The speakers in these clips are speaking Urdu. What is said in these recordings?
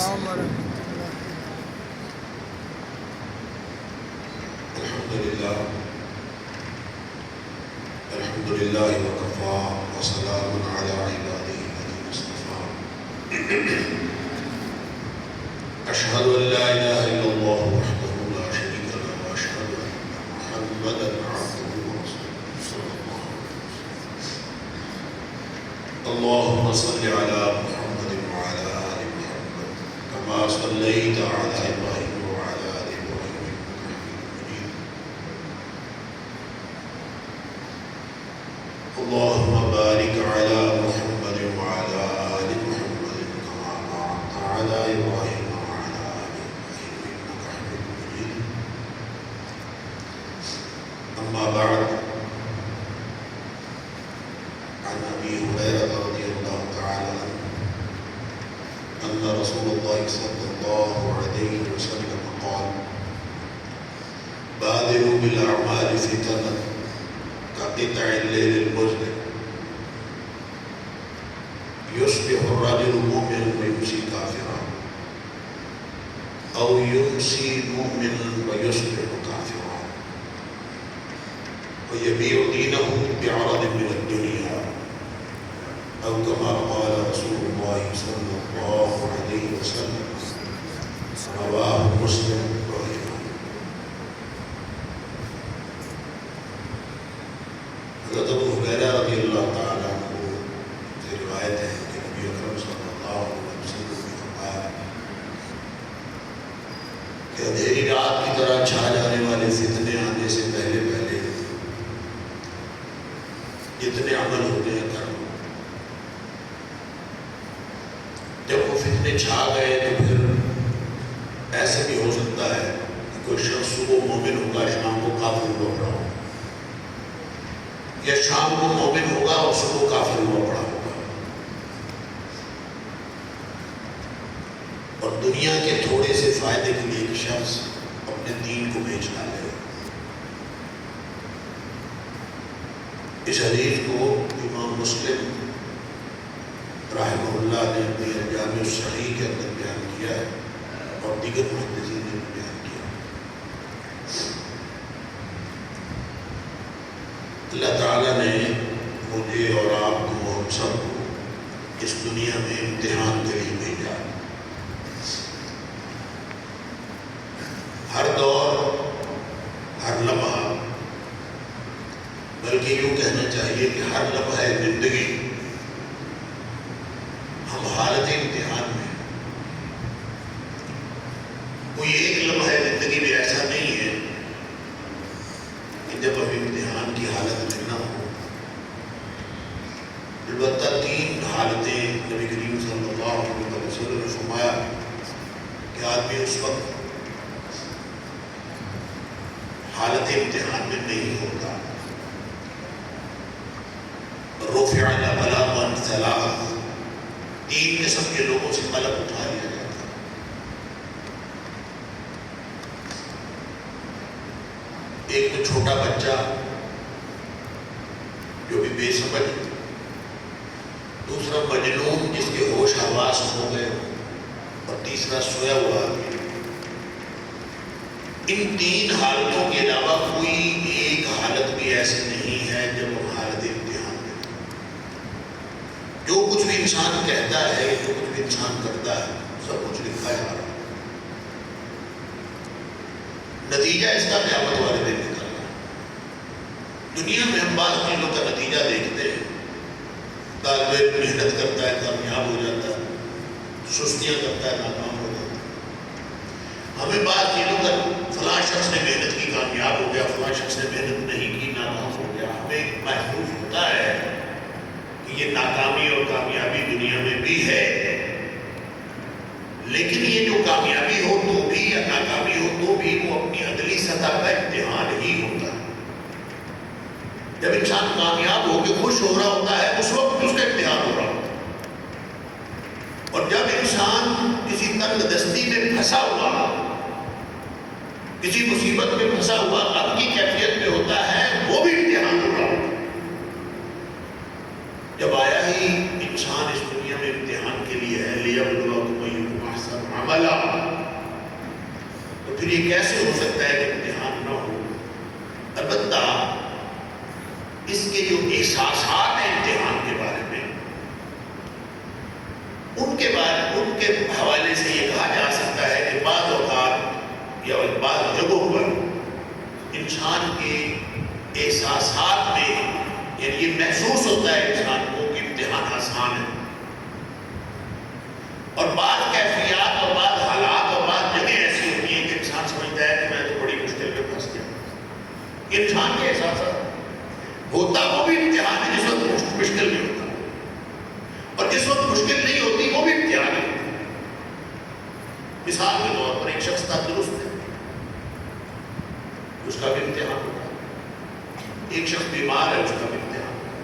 السلام ورحمۃ اللہ۔ الحمد للہ وکفا وسلام علی عبادہ الذین اصطفیٰ۔ اشہد ان لا الہ الا اللہ وحدہ لا شریک لہ واشہد ان محمدا عبدہ ورسولہ صلی اللہ علیہ وسلم۔ اللہم صل علی محمد وعلی آل محمد کما صلیت علی ابراہیم وعلی آل ابراہیم انک حمید مجید۔ اللهم بارك على محمد وعلى آل محمد كما باركت على إبراهيم وعلى آل إبراهيم إنك حميد مجيد۔ أما بعد، عن أبي هريرة رضي الله تعالى عنه أن رسول الله صلى الله عليه وسلم قال: بادروا بالأعمال فتنة كقطع الليل المظلم، يصبح الرجل مؤمنا ويمسي كافرا، أو يمسي مؤمنا ويصبح كافرا، ويبيع دينه بعرض من الدنيا، أو كما قال رسول الله صلى الله عليه وسلم، رواه مسلم وغيره۔ حضرت ابو ہریرہ رضی اللہ تعالیٰ عنہ سے روایت ہے کہ نبی اکرم صلی اللہ علیہ وسلم نے فرمایا کہ اندھیری رات کی طرح چھا جانے والے فتنے آنے سے پہلے پہلے جتنے عمل ہوتے ہیں کر لو۔ جب وہ فتنے چھا گئے تو پھر ایسے بھی ہو سکتا ہے کہ کوئی شخص صبح مومن ہوگا، شام کو کافر ہوا پڑا ہوگا، یا شام کو مومن ہوگا اور صبح کافر ہوا پڑا ہوگا، اور دنیا کے تھوڑے سے فائدے کے لیے ایک شخص اپنے دین کو بیچ ڈالے۔ اس حدیث کو امام مسلم رحمہ اللہ نے اپنی جامع الصحیح کے اندر بیان کیا ہے، اور دیگر محدثین نے بیان کیا۔ اللہ تعالیٰ نے مجھے اور آپ کو، ہم سب کو اس دنیا میں امتحان کے لیے بھیجا۔ ہر دور، ہر لمحہ، بلکہ یوں کہنا چاہیے کہ ہر لمحہ زندگی ہم حالت امتحان میں۔ کوئی ایک لمحہ زندگی میں ایسا نہیں ہے کہ جب اب امتحان کی حالت میں نہ ہو۔ البتہ تین حالتیں نبی کریم صلی اللہ علیہ وسلم نے فرمایا کہ آدمی اس وقت حالت امتحان میں نہیں ہوتا۔ رفع البلاء عن ثلاث، تین قسم کے لوگوں سے قلم اٹھا لیا جاتا۔ ایک تو چھوٹا بچہ جو بھی بے سمجھ، دوسرا مجنون جس کے ہوش حواس ہو گئے، اور تیسرا سویا ہوا آدمی۔ ان تین حالتوں کے علاوہ کوئی ایک حالت بھی ایسی نہیں ہے جب وہ حالت امتحان میں۔ جو کچھ بھی انسان کہتا ہے، جو کچھ بھی انسان کرتا ہے، سب کچھ لکھا جا رہا ہے۔ نتیجہ اس کا قیامت والے دن نکلنا ہے۔ دنیا میں ہم بعض چیزوں کا نتیجہ دیکھتے ہیں، طالب علم محنت کرتا ہے کامیاب ہو جاتا ہے، سستیاں کرتا ہے ناکام ہو جاتا ہے۔ ہمیں بعض چیزوں کا فلاں شخص نے محنت کی کامیاب ہو گیا، فلاں شخص نے محنت نہیں کی ناکام ہو گیا، ہمیں محسوس ہوتا ہے کہ یہ ناکامی اور کامیابی دنیا میں بھی ہے، لیکن یہ جو کامیابی ہو تو بھی یا ناکامی ہو تو بھی وہ اپنی عدلی سطح کا امتحان ہی ہوتا ہے۔ جب انسان کامیاب ہو کے خوش ہو رہا ہوتا ہے، اس وقت اس کا امتحان ہو رہا ہوتا ہے، اور جب انسان کسی تنگ دستی میں پھنسا ہوا، کسی مصیبت میں پھنسا ہوا غم کی کیفیت میں ہوتا ہے، وہ بھی امتحان ہو رہا ہوتا ہے۔ جب آیا ہی انسان اس دنیا میں امتحان کے لیے ہے، لِيَبْلُوَكُمْ أَيُّكُمْ أَحْسَنُ بلا، تو پھر یہ کیسے ہو سکتا ہے کہ امتحان نہ ہو؟ البتہ اس کے جو احساسات ہیں امتحان کے بارے میں، ان کے حوالے سے یہ کہا جا سکتا ہے کہ بعض اوقات یا بعض جگہوں پر انسان کے احساسات میں یعنی یہ محسوس ہوتا ہے انسان کو کہ امتحان آسان ہے، اور بعض کیفیات اور بعض حالات اور بعض جگہ ایسی ہوتی ہیں کہ انسان سمجھتا ہے کہ میں تو بڑی مشکل میں پھنس گیا۔ یہ انسان کے احساسات ہوتا وہ بھی امتحان ہے جس وقت مشکل میں ہوتا، اور جس وقت مشکل نہیں ہوتی وہ بھی امتحان ہے۔ مثال کے طور پر ایک شخص تندرست ہے، اس کا بھی امتحان ہوتا ہے۔ ایک شخص بیمار ہے، اس کا بھی امتحان ہوتا ہے۔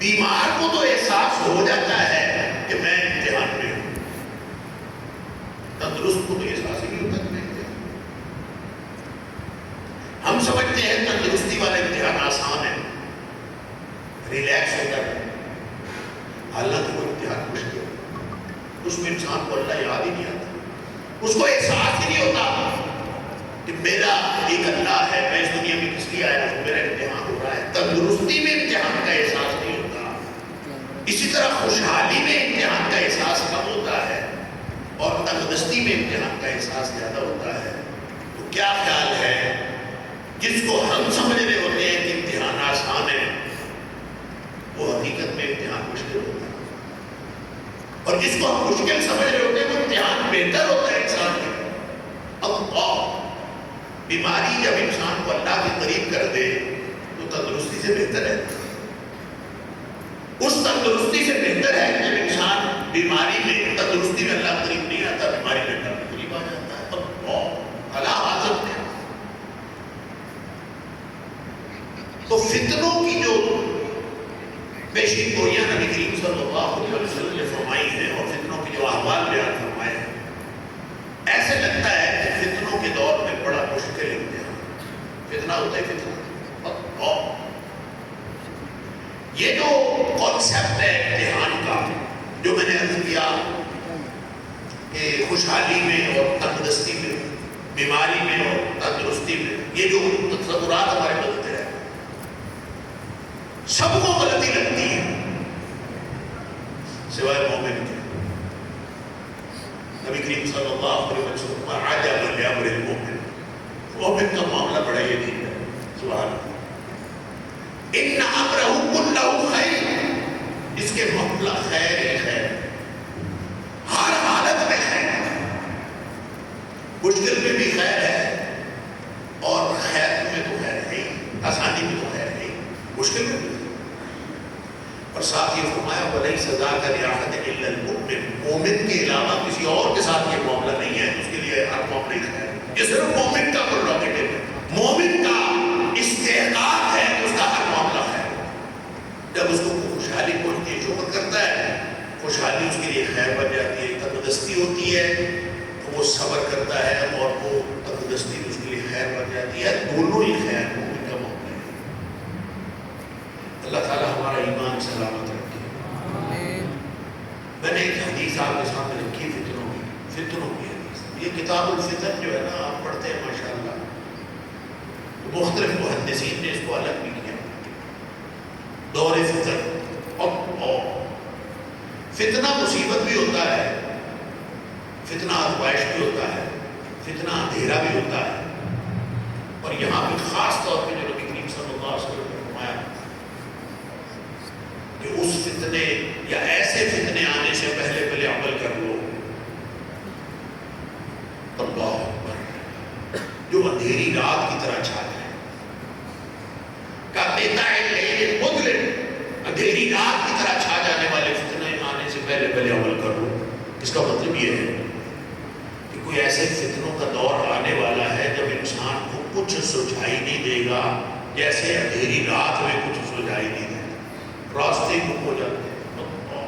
بیمار کو تو احساس ہو جاتا ہے کہ میں امتحان میں ہوں، تندرست کو تو احساس ہی نہیں ہوتا کہ میں امتحان میں ہوں۔ ہم سمجھتے ہیں تندرستی والا امتحان آسان ہے، ریلیکس ہوتا ہے، حالانکہ وہ امتحان مشکل ہے۔ اس میں انسان کو اللہ یاد ہی نہیں آتا، اس کو احساس ہی نہیں ہوتا کہ میرا ایک اللہ ہے، میں اس دنیا میں کس لیے آیا ہوں، میرا امتحان ہو رہا ہے۔ تندرستی میں امتحان کا احساس نہیں ہوتا، اسی طرح خوشحالی میں امتحان کا احساس کم ہوتا ہے، اور تندرستی میں امتحان کا احساس زیادہ ہوتا ہے۔ تو کیا خیال ہے جس کو ہم سمجھ رہے ہوتے ہیں کہ امتحان آسان ہے، وہ حقیقت میں امتحان مشکل ہوتا ہے، اور جس کو ہم مشکل سمجھ رہے ہوتے ہیں وہ امتحان بہتر ہوتا ہے انسان کے۔ اللہ، بیماری جب انسان کو اللہ کے قریب کر دے تو تندرستی سے بہتر ہے، اس تندرستی سے بہتر ہے کہ جب انسان بیماری میں تندرستی میں اللہ قریب نہیں آتا، بیماری میں اللہ کے قریب آ جاتا ہے۔ اللہ اللہ حاضر ہے۔ تو فتنوں کی جو پیشین گوئیاں نبی کریم صلی اللہ علیہ وسلم نے فرمائی ہیں اور فتنوں کے جو احوال بیان فرمائے ہیں، ایسے لگتا ہے کہ فتنوں کے دور میں بڑا مشکل امتحان فتنہ ہوتا ہے۔ فتنہ اور یہ جو کانسیپٹ ہے امتحان کا، جو میں نے عرض کیا کہ خوشحالی میں اور تندرستی میں، بیماری میں اور تندرستی میں، یہ جو تصورات ہمارے بدلتے ہیں، سب کو غلطی لگتی ہے سوائے مومن کے۔ نبی کریم صلی اللہ علیہ وسلم عجبا لامر المؤمن، مومن کا معاملہ بڑا یہ نہیں ہے، سبحان اللہ۔ ان امرہ کلہ خیر، اس کے معاملہ خیر ہی خیر، ہر حالت میں خیر ہے، مشکل میں بھی خیر ہے، اور خیر میں تو خیر ہے ہی، آسانی میں تو خیر ہے ہی، مشکل میں بھی۔ اور ساتھ یہ فرمایا وَلَيْسَ ذَاكَ لِأَحَدٍ إِلَّا الْمُؤْمِنُ، مومن کے علاوہ کسی اور کے ساتھ یہ معاملہ نہیں ہے، اس کے لیے ہر معاملہ ہی خیر ہے۔ یہ صرف مومن کا پروگیٹو ہے، مومن کا استحقاق ہے کہ اس کا ہر معاملہ خیر ہے۔ جب اس کو خوشحالی پہنچتی ہے، شکر کرتا ہے، خوشحالی اس کے لیے خیر بن جاتی ہے۔ تندرستی ہوتی ہے تو وہ صبر کرتا ہے اور وہ تندرستی اس کے لیے خیر بن جاتی ہے، دونوں ہی خیر مومن کا معاملہ ہے۔ اللہ تعالیٰ ہمارا ایمان سلامت رکھے۔ میں نے ایک حدیث آپ کے سامنے رکھی فتنوں کی حدیث۔ یہ کتاب الفتن جو ہے نا، آپ پڑھتے ہیں ماشاءاللہ، مختلف محدثین نے اس کو الگ بھی کیا، دور فتن۔ اور فتنہ مصیبت بھی ہوتا ہے، فتنہ آزمائش بھی ہوتا ہے، فتنہ اندھیرا بھی ہوتا ہے، اور یہاں پہ خاص طور پہ جو نبی کریم صلی اللہ علیہ وسلم نے فرمایا کہ اس فتنے یا ایسے فتنے آنے سے پہلے عمل کر لو، اللہ اکبر، جو اندھیری رات کی طرح چھا جائے، اندھیری رات کی طرح چھا جانے والے فتنے آنے سے پہلے عمل کر لو۔ اس کا مطلب یہ ہے کہ کوئی ایسے فتنوں کا دور آنے والا ہے جب انسان کو کچھ سجھائی نہیں دے گا، جیسے اندھیری رات میں کچھ سجھائی نہیں دے گا، راستے گم ہو جاتے ہیں،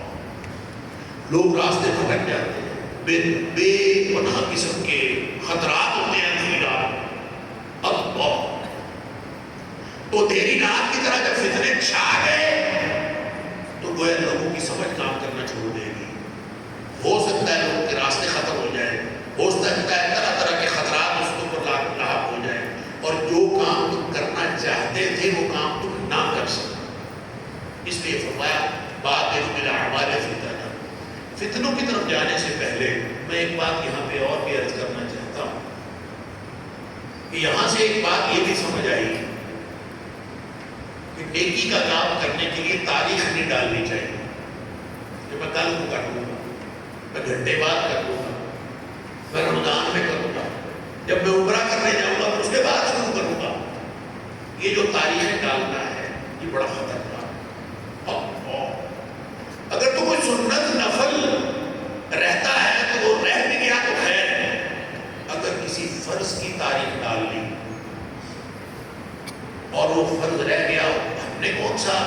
لوگ راستے بھٹک جاتے ہیں، بے پناہ قسم کے خطرات ہوتے ہیں اندھیری رات۔ اللہ، تو اندھیری رات کی طرح جب فتنے چھا گئے تو گویا لوگوں کی سمجھ کام کرنا چھوڑ دے گی، ہو سکتا ہے لوگوں کے راستے ختم ہو جائیں۔ ہو سکتا ہے طرح طرح کے خطرات اس کے اوپر لاحق ہو جائیں اور جو کام تم کرنا چاہتے تھے وہ کام تم نہ کر سکو. اس لیے فرمایا بادروا بالاعمال فتنا. فتنوں کی طرف جانے سے پہلے میں ایک بات یہاں پہ اور بھی عرض کرنا چاہتا ہوں کہ یہاں سے ایک بات یہ بھی سمجھ آئی کہ نیکی کا کام کرنے کے لیے تاریخ نہیں ڈالنی چاہیے کہ میں کل کو کر لوں گا، میں گھنٹے بعد کر لوں گا، میں رمضان میں کروں گا، جب میں عمرہ کرنے جاؤں گا تو اس کے بعد شروع کروں گا. یہ جو تاریخ ڈالنا ہے یہ بڑا خطرناک ہے. اگر تو کوئی سنت نفل رہتا ہے تو وہ رہ بھی گیا تو خیر ہے. اگر کسی فرض کی تاریخ ڈال لی اور وہ فرض رہ گیا، ہم نے کون سا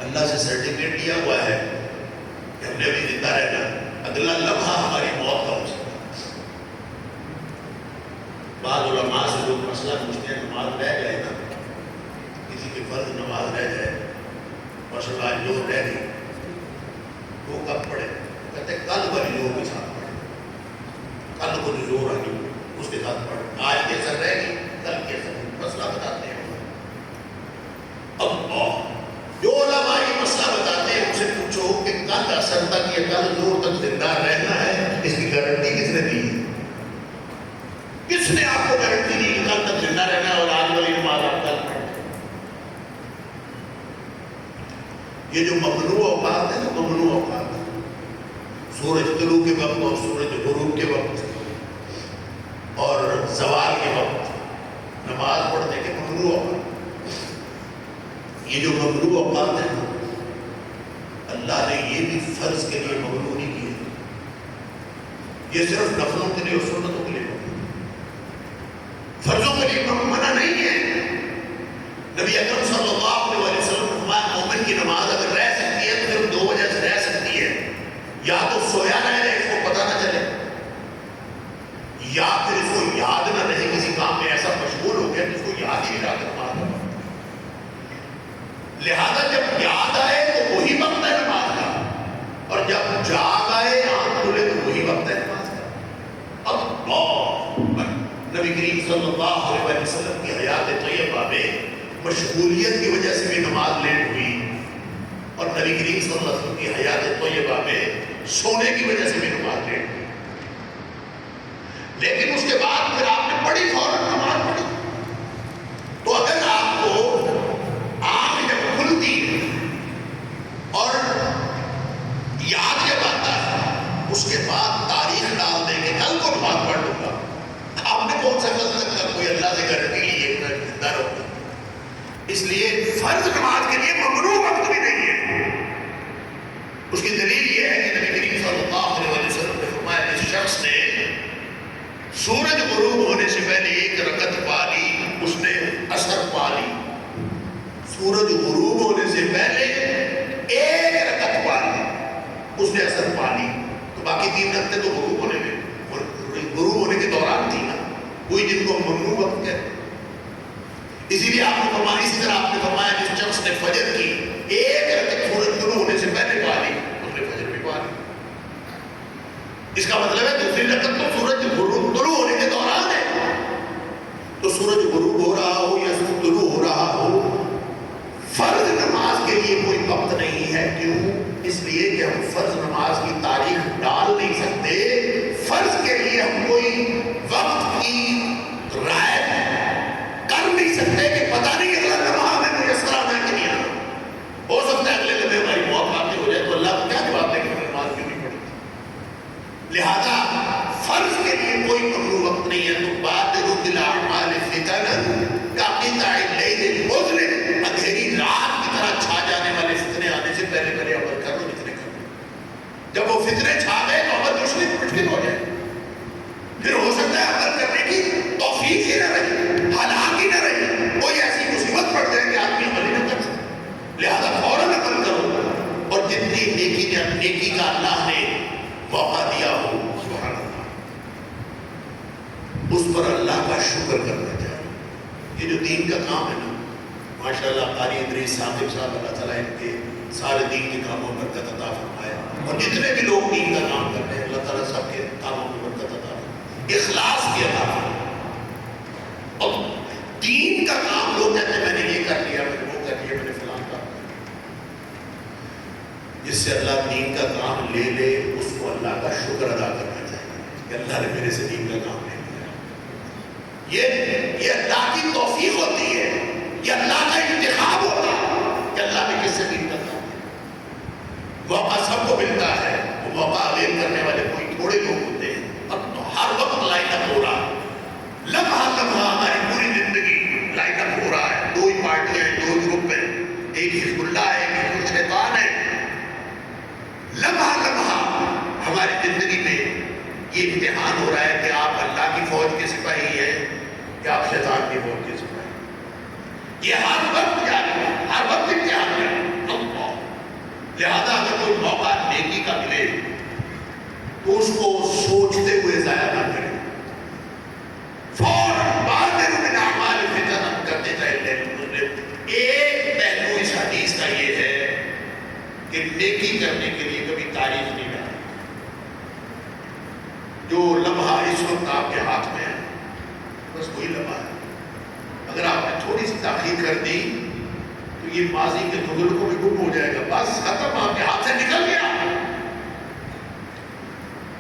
اللہ سے سرٹیفکیٹ لیا ہوا ہے کہ ہم نے ابھی زندہ رہنا، اگلا لمحہ ہماری موت کا ہو سکتا ہے. بعض علماء سے لوگ مسئلہ پوچھتے ہیں نماز رہ جائے نا، کسی کی فرض نماز رہ جائے، ماشاء اللہ جو رہ گئی وہ کب پڑھے؟ کہتے کل والی جو کے ساتھ پڑھے، کل کو جو آ گئی اس کے ساتھ پڑھے. آج کے سر رہ گئی کل کے سر مسئلہ بتاتے ہیں. اب جو علماء یہ مسئلہ بتاتے ہیں ان سے پوچھو کہ کل اثر تک یا کل زور تک زندہ رہنا ہے، اس کی گارنٹی کس نے دی؟ کس نے آپ کو گارنٹی دی کہ کل تک زندہ رہنا ہے اور آج والی نماز آپ کل پڑھیں؟ یہ جو ممنوع اوقات ہے نا، ممنوع اوقات ہے، سورج طلوع کے وقت اور سورج غروب کے وقت اور زوال کے وقت نماز پڑھنے کے ممنوع اوقات. یہ جو ممنوع اوقات ہیں اللہ نے یہ بھی فرض کے لیے ممنوع نہیں کیے، یہ صرف نفلوں کے لیے اور سنتوں کے لیے ممنوع، فرضوں کے لیے منع نہیں ہے. نبی اکرم صلی اللہ علیہ وسلم نے فرمایا مومن کی نماز اگر رہ سکتی ہے تو صرف دو وجہ سے رہ سکتی ہے، یا تو سویا نہ رہے اس کو پتہ نہ چلے، یا پھر اس کو یاد نہ رہے، کسی کام میں ایسا مشغول ہو گیا کہ اس کو یاد ہی نہیں رہا کہ نماز پڑھنا. لہذا جب یاد آئے تو وہی وقت ہے نماز کا، اور جب جاگ آئے آنکھ کھلے تو وہی وقت ہے نماز کا. اللہ نبی کریم صلی اللہ علیہ وسلم کی حیات طیبہ میں مشغولیت کی وجہ سے بھی نماز لیٹ ہوئی، اور نبی کریم صلی اللہ علیہ وسلم کی حیات طیبہ میں سونے کی وجہ سے بھی نماز لیٹ ہوئی. لیکن اس کے بعد پھر آپ نے پڑھی، فوراً نماز پڑھی. تو اگر آپ کو آنکھ جب کھلتی ہے اور یاد جب آتا ہے اس کے بعد تاریخ ڈال دیں کہ کل کو نماز پڑھ لوں گا، آپ نے کون سا کل تک کا کوئی اللہ سے گارنٹی لی ہے کہ میں زندہ رہوں گا؟ اس لیے فرض نماز کے لیے ممنوع وقت بھی نہیں ہے. اس کی دلیل یہ ہے کہ نبی کریم صلی اللہ علیہ وسلم نے فرمایا جس شخص نے سورج غروب ہونے سے پہلے ایک رکعت پا لی اس نے اثر پا لی. سورج غروب ہونے سے پہلے ایک رکعت پا لی اس نے اثر پا لی، تو باقی 3 رکعتیں تو غروب ہونے میں غروب ہونے کے دوران تھی نا، کوئی جن کو ممنوع وقت کہتے. اسی لیے آپ نے فرمایا، اسی طرح آپ نے فرمایا جس شخص نے فجر کی ایک رکعت سورج طلوع ہونے سے پہلے پا لی اس نے فجر بھی پا لی. اس کا مطلب ہے دوسری رکعت تو سورج غروب طلوع ہونے کے دوران ہے. تو سورج غروب ہو رہا ہو یا سورج طلوع ہو رہا ہو، فرض نماز کے لیے کوئی وقت نہیں ہے. کیوں؟ اس لیے کہ ہم فرض نماز کی تاریخ ڈال نہیں سکتے. فرض کے لیے ہم کوئی وقت کی رائے کر نہیں سکتے کہ پتہ نہیں اگلا لمحہ میں میسر آنا کہ نہیں آنا. ہو سکتا ہے اگلے لمحے ہماری موت واقع ہو جائے تو اللہ کو کیا جواب دے کہ ہمیں نماز کیوں نہیں پڑھی. لہذا فرض کے لیے کوئی ممنوع وقت نہیں ہے. تو بادروا بالاعمال فتنا کقطع اللیل المظلم، اندھیری رات کی طرح چھا جانے والے فتنے آنے سے پہلے پہلے عمل کر لو جتنے کر لو. جب وہ فتنے چھا گئے تو عمل مشکل ہو جائے، پھر ہو سکتا ہے عمل کرنے کی توفیق ہی نہ رہی، حالات ہی نہ رہی، کوئی ایسی مصیبت پڑ جائے کہ آدمی عمل ہی نہ کر سکے. لہذا فوراً عمل کرو، اور جتنی نیکی کا اللہ نے موقع دیا ہو سبحان اللہ اس پر اللہ کا شکر کرنا چاہیے. یہ جو دین کا کام ہے نا، ماشاءاللہ قاری ادریس صاحب اللہ تعالیٰ ان کے سارے دین کے کاموں میں برکت عطا فرمائے، اور جتنے بھی لوگ دین کا کام کر رہے ہیں اللہ تعالیٰ سب کے کاموں میں برکت عطا فرمائے، اخلاص کی عطا فرمائے۔ اور دین کا کام لوگ کہتے ہیں میں نے یہ کر لیا، میں نے وہ کر لیا، میں نے فلاں کام کر لیا، جس سے اللہ دین کا کام لے لے اس کو اللہ کا شکر ادا کرنا چاہیے کہ اللہ نے میرے سے دین کا کام لے لیا۔ یہ اللہ کی توفیق ہوتی ہے، یہ اللہ کا انتخاب ہوتا ہے کہ اللہ نے کس سے دین کا کام لیا۔ موقع سب کو ملتا ہے، وہ موقع اویل کرنے والے کوئی تھوڑے لوگ ہوتے ہیں، اب تو ہر وقت لائن اپ ہو رہا ہے، لمحہ لمحہ ہماری پوری زندگی لائن اپ ہو رہا ہے، دو ہی پارٹیاں ہیں، دو گروپ ہیں، ایک حزب اللہ ہے، ایک حزب شیطان ہے۔ لمحہ لمحہ ہماری زندگی میں یہ امتحان ہو رہا ہے کہ آپ اللہ کی فوج کے سپاہی ہیں یا آپ شیطان کی فوج کے سپاہی ہیں۔ یہ ہر وقت جاری ہے، ہر وقت امتحان ہے۔ لہذا اگر کوئی موقع نیکی کا ملے تو اس کو سوچتے ہوئے ضائع نہ کریں، فوراً بادر من اعمال فتن کرتے چاہے۔ ایک پہلو اس حدیث کا یہ ہے کہ نیکی کرنے کے لیے کبھی تاریخ نہیں ڈالیں۔ جو لمحہ اس وقت آپ کے ہاتھ میں ہے بس وہی لمحہ ہے، اگر آپ نے تھوڑی سی تاخیر کر دی تو یہ ماضی کے تجربوں میں گم ہو جائے گا، بس ختم، آپ کے ہاتھ سے نکل گیا۔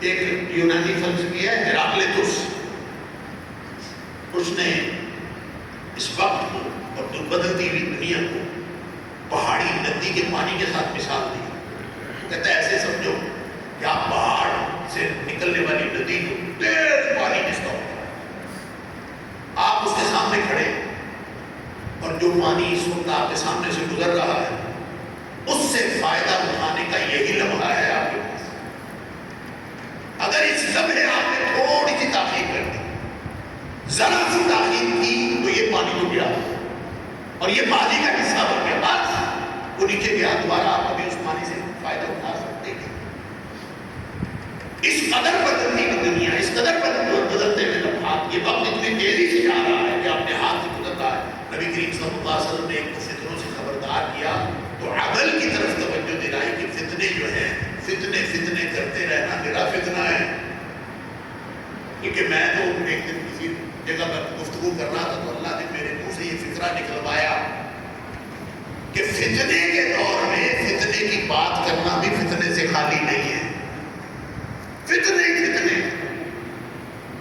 ایک یونانی فلسفی ہے ہیراکلیتوس، اس نے اس وقت کو اور بدلتی ہوئی دنیا کو پہاڑی ندی کے پانی کے ساتھ مثال دی۔ کہتا ہے ایسے سمجھو کہ آپ پہاڑ سے نکلنے والی ندی کو تیز پانی جس کا ہوتا ہے، آپ اس کے سامنے کھڑے اور جو پانی اس وقت آپ کے سامنے سے گزر رہا ہے اس سے فائدہ اٹھانے کا یہی لمحہ ہے آپ کے پاس۔ اگر اس لمحے آپ نے تھوڑی سی تاخیر کر دی، ذرا سی تاخیر کی تو یہ پانی تو گیا اور یہ ماضی کا حصہ بن گیا، بس وہ نیچے گیا، دوبارہ آپ کبھی اس پانی سے فائدہ اٹھا سکتے ہیں۔ اس قدر بدلتی ہوئی دنیا، اس قدر بدلتے ہوئے لمحات، یہ وقت اتنی تیزی سے جا رہا ہے کہ اپنے ہاتھ سے گزرتا ہے۔ نبی کریم صلی اللہ علیہ وسلم نے ایک کو فتنوں سے خبردار کیا تو عمل کی طرف توجہ دلائی کہ فتنے جو ہیں، فتنے کرتے رہنا میرا فتنہ ہے۔ کیونکہ میں تو ایک دن کسی جگہ پر گفتگو کرنا تھا تو اللہ نے میرے منہ سے یہ فکرہ نکلوایا کہ فتنے کے دور میں فتنے کی بات کرنا بھی فتنے سے خالی نہیں ہے، فتنے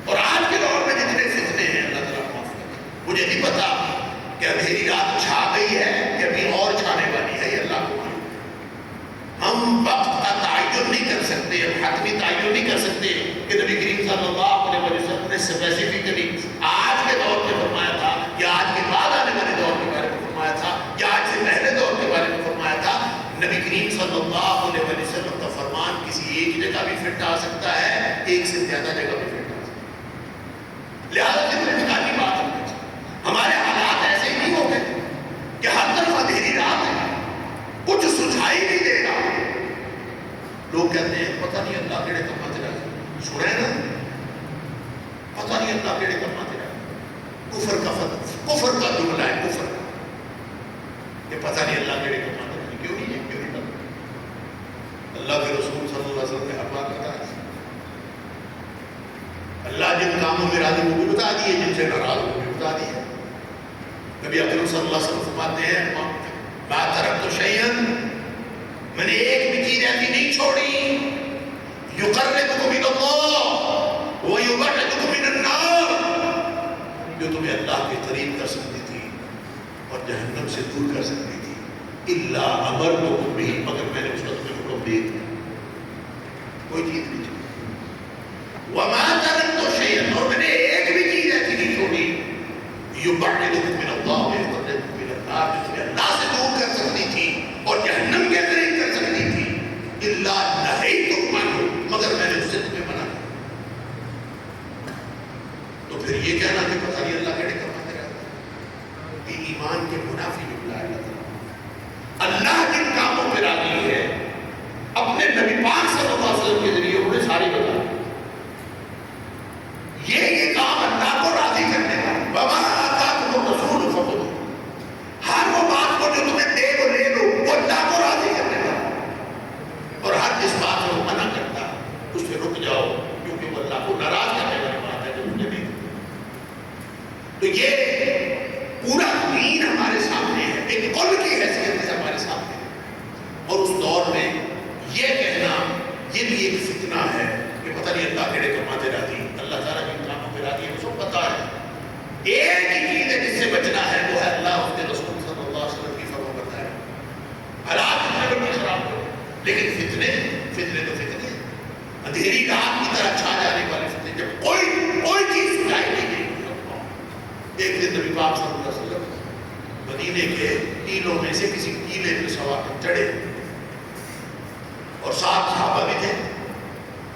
اور آج کے دور میں جتنے فتنے ہیں اللہ تعالیٰ معاف کرے۔ مجھے نہیں پتا کہ اندھیری رات چھا گئی ہے کہ ابھی اور چھانے والی ہے، یہ اللہ کو معلوم۔ ہم وقت کا تعین نہیں کر سکتے، ہم حتمی تعین نہیں کر سکتے کہ نبی کریم صلی اللہ علیہ وسلم نے اسپیسیفکلی آج کے دور میں فرمایا تھا یا آج کے بعد آنے والے دور کے بارے میں فرمایا تھا یا آج سے پہلے دور کے بارے میں فرمایا تھا۔ نبی کریم صلی اللہ علیہ وسلم کا فرمان کسی ایک جگہ بھی فٹ آ سکتا ہے، ایک سے زیادہ جگہ بھی فٹ آ سکتا ہے۔ لہٰذا کی بات کرنی چاہیے۔ ہمارے حالات ایسے ہی نہیں ہو گئے کہ ہر طرف اندھیری رات ہے، کچھ سجھائی نہیں دے گا۔ لوگ کہتے ہیں پتہ نہیں اللہ کیڑے کما چلا گیا، سنیں نا، پتہ نہیں اللہ کیڑے کما چلا گیا۔ کفر کا جملہ ہے، کفر کا، کہ پتہ نہیں اللہ کیڑے کما چلا گیا، کیوں نہیں ہے، کیوں نہیں پتہ۔ اللہ کے رسول صلی اللہ علیہ وسلم نے ہر بات بتایا، اللہ جن کاموں میں راضی وہ بھی بتا دیے، جن سے ناراض وہ بھی بتا دیے۔ نبی اکرم صلی اللہ علیہ وسلم فرماتے ہیں ما ترکت شیئا، میں نے ایک بھی چیز ایسی نہیں چھوڑی یقربکم من اللہ ویبعدکم من النار، جو تمہیں اللہ کے قریب کر سکتی تھی اور جہنم سے دور کر سکتی تھی، الا امرتکم بہ، مگر میں نے اس کا تمہیں حکم دے دیا، کوئی چیز نہیں چھوڑی۔ وما ترکت شیئا، اور میں نے ایک بھی چیز ایسی نہیں چھوڑی یبعدکم من اللہ ویقربکم من النار، جو تمہیں اللہ سے دور کر سکتی تھی اور جہنم کے قریب کر سکتی تھی، الا نہیتکم عنہ، مگر میں نے اس سے تمہیں منع کیا۔ تو پھر یہ کہنا کہ پتہ نہیں اللہ کیڑے کماتے رہتا، یہ ایمان کے منافی جملہ ہے۔ اللہ جن کاموں پہ راضی ہے اپنے نبی پاک صلی اللہ علیہ وسلم کے ذریعے انہیں ساری بتا دی، یہ کام اللہ کو راضی کرنے کا۔ وما آتاکم الرسول فخذوہ، ہر وہ بات کو جو تمہیں دے دو لے لو، وہ اللہ کو راضی کرنے پورا دین ہمارے سامنے ہے، ایک قول کی حیثیت سے ہمارے سامنے ہے. اور اس دور میں یہ کہنا یہ بھی ایک فتنہ ہے کہ پتہ نہیں اللہ کیڑے کماتے راضی، اللہ تعالیٰ کے کاموں پہ راضی ہے، اس کو پتہ ہے. ایک ہی چیز ہے جس سے بچنا ہے، وہ ہے اللہ اس کے رسول صلی اللہ علیہ وسلم کی فرمان برداری. حالات کتنے بھی خراب ہو لیکن فتنے تو فتنے، اندھیری رات کی طرح چھا جانے والے فتنے. جب کوئی چیز سجائی نہیں گئی. ایک دن نبی پاک صلی اللہ علیہ وسلم مدینے کے ٹیلوں میں سے کسی ٹیلے پہ سوار چڑھے اور 7 صحابہ بھی تھے.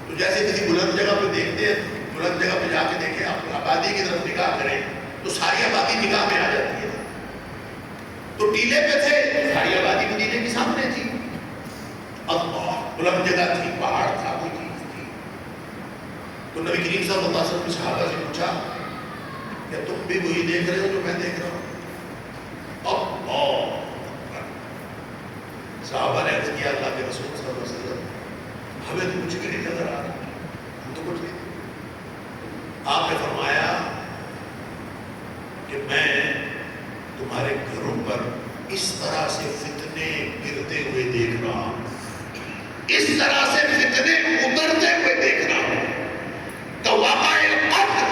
تو جیسے کسی بلند جگہ پہ دیکھتے ہیں، بلند جگہ پہ جا کے دیکھیں، آپ آبادی کی طرف نگاہ کریں تو ساری آبادی نگاہ میں آ جاتی ہے. تو ٹیلے پہ تھے، ساری آبادی مدینے کے سامنے تھی. اللہ، بلند جگہ تھی، پہاڑ تھا، کوئی چیز تھی. تو نبی کریم صلی اللہ علیہ وسلم نے صحابہ سے پوچھا کہ تم بھی وہی دیکھ رہے ہو جو میں دیکھ رہا ہوں؟ اللہ. صحابہ نے عرض کیا اللہ کے رسول صلی اللہ علیہ وسلم ہمیں تو کچھ بھی نہیں نظر آ رہا، ہم تو کچھ نہیں. آپ نے فرمایا کہ میں تمہارے گھروں پر اس طرح سے فتنے گرتے ہوئے دیکھ رہا ہوں، اس طرح سے فتنے اترتے ہوئے دیکھ رہا ہوں. تو واقع القطر،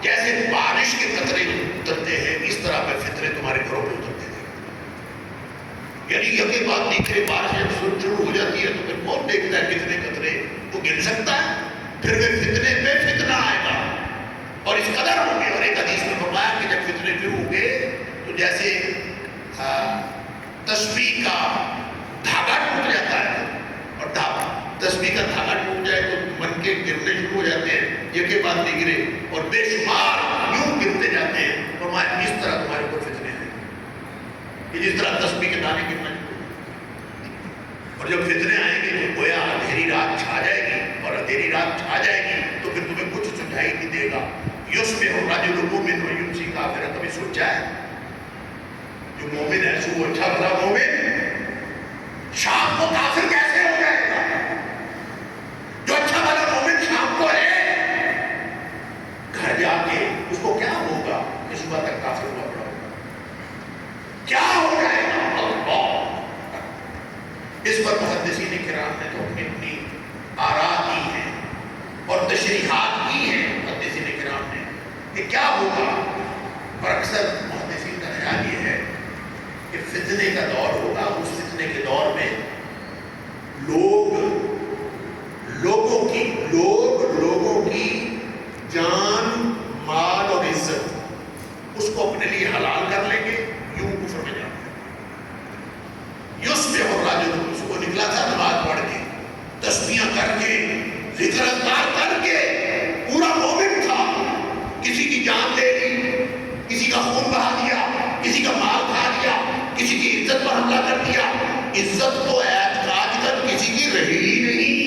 جیسے بارش کے قطرے اترتے ہیں اس طرح پہ فتنے تمہارے گھروں پہ اترتے تھے. یعنی یہ بات نہیں کہ بارش جب شروع ہو جاتی ہے تو پھر کون دیکھتا ہے کتنے قطرے، وہ گر سکتا ہے. پھر وہ فتنے پہ فتنہ آئے گا اور اس قدر ہوں گے. اور ایک حدیث میں فرمایا کہ جب فتنے شروع ہوں گے تو جیسے تسبیح کا دھاگا ٹوٹ جاتا ہے، اور تسبیح کا دھاگا ٹوٹ جائے تو من کے گرنے شروع ہو جاتے ہیں، یہ کہ بات نہیں گرے اور بے شمار یوں گرتے جاتے ہیں. فرمایا اس طرح تمہارے اوپر فتنے ہیں کہ جس طرح تسبیح کے دانے گرنا شروع. اور جب فتنے آئیں گے تو گویا اندھیری رات چھا جائے گی، اور اندھیری رات چھا جائے گی تو پھر تمہیں کچھ سجھائی نہیں دے گا. یصبح الرجل مؤمن ویمسی کافرا. کبھی سوچا ہے جو مومن ہے سو اچھا بھلا مومن شام کو کافر کیسے ہو جائے گا؟ جو اچھا بھلا مومن شام کو ہے گھر جا کے اس کو کیا ہوگا کہ صبح تک کافر ہوا پڑا ہوگا؟ کیا ہو جائے گا؟ اللہ. اس پر محدثین کرام نے تو اپنی آراء دی ہیں اور تشریحات کی ہیں محدثین کرام نے کہ کیا ہوگا. اور اکثر محدثین کا خیال یہ ہے کہ فتنے کا دور ہوگا. اس فتنے کے دور میں لوگوں کی جان، مال اور عزت اس کو اپنے لیے حلال کر لیں گے، یوں کفر میں جانا ہے. یصبح الرجل، اس کو نکلا تھا نماز پڑھ کے، تسبیحاں کر کے، ذکر اذکار کر کے، پورا مومن تھا. کسی کی جان لے لی، کسی کا خون بہا دیا، کسی کا مال کھا لیا، کسی کی عزت پر حملہ کر دیا. عزت تو آج تک کسی کی رہی ہی نہیں.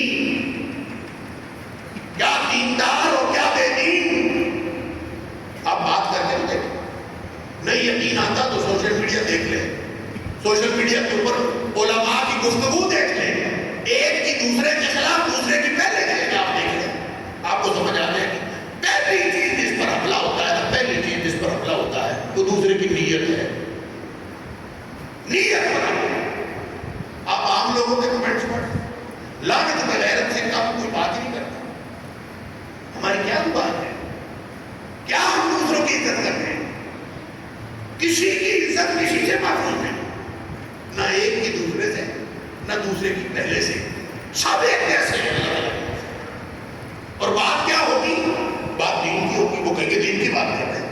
کیا دیندار اور کیا بے دین. آپ بات کر کے دیکھیں، نہیں یقین آتا تو سوشل میڈیا دیکھ لیں. سوشل میڈیا کے اوپر علماء کی گفتگو دیکھ لیں، ایک کی دوسرے کے خلاف، دوسرے کی پہلے کے آپ دیکھ لیں. آپ کو سمجھ آ جائے گی پہلی چیز جس پر حملہ ہوتا ہے، پہلی چیز جس پر حملہ ہوتا ہے وہ دوسرے کی نیت ہے. نیت بنا. آپ عام لوگوں کے کمنٹس پڑھ، لعنت بغیرت سے کم کوئی بات ہی نہیں کرتا. ہماری کیا بات ہے؟ کیا ہم دوسروں کی عزت کرتے ہیں؟ کسی کی عزت کسی سے محفوظ ہے، نہ ایک کی دوسرے سے، نہ دوسرے کی پہلے سے. سب ایک جیسے ہیں. اور بات کیا ہوگی؟ بات دین کی ہوگی. وہ کہیں گے دین کی بات کر رہے ہیں.